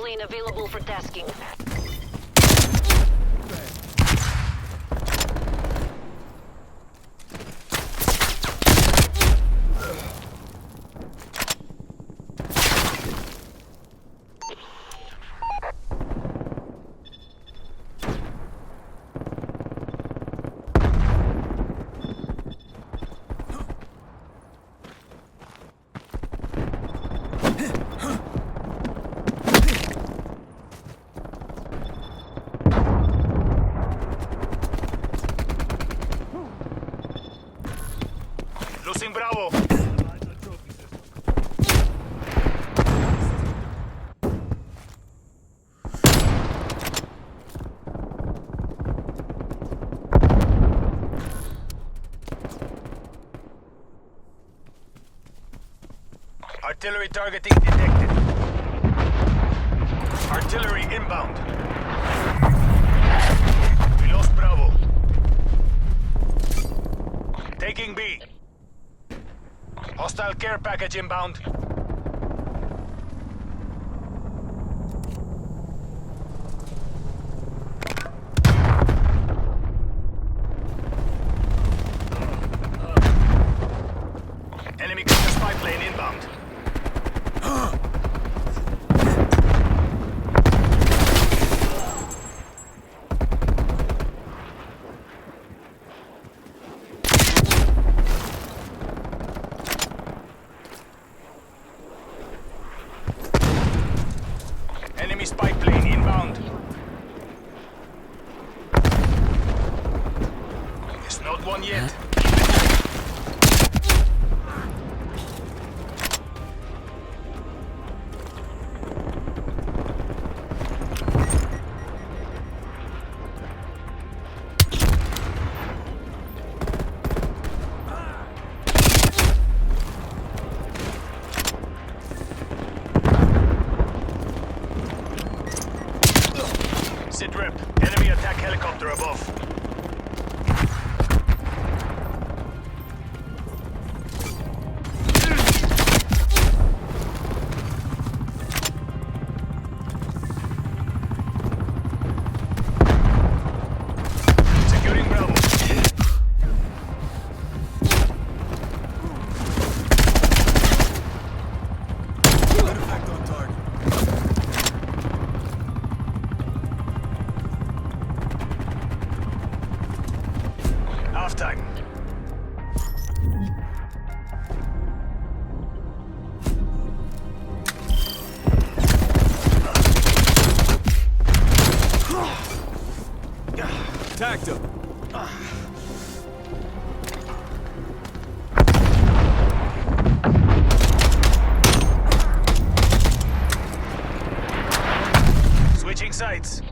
plane available for tasking. Losing Bravo. Artillery targeting detected. Artillery inbound. We lost Bravo. Taking B. Hostile care package inbound. Enemy counter spy plane inbound. Enemy spy plane inbound. It's not one yet. Sit rep. Enemy attack helicopter above. Securing Bravo. Effect on target. Half time. Attacked him. Switching sides.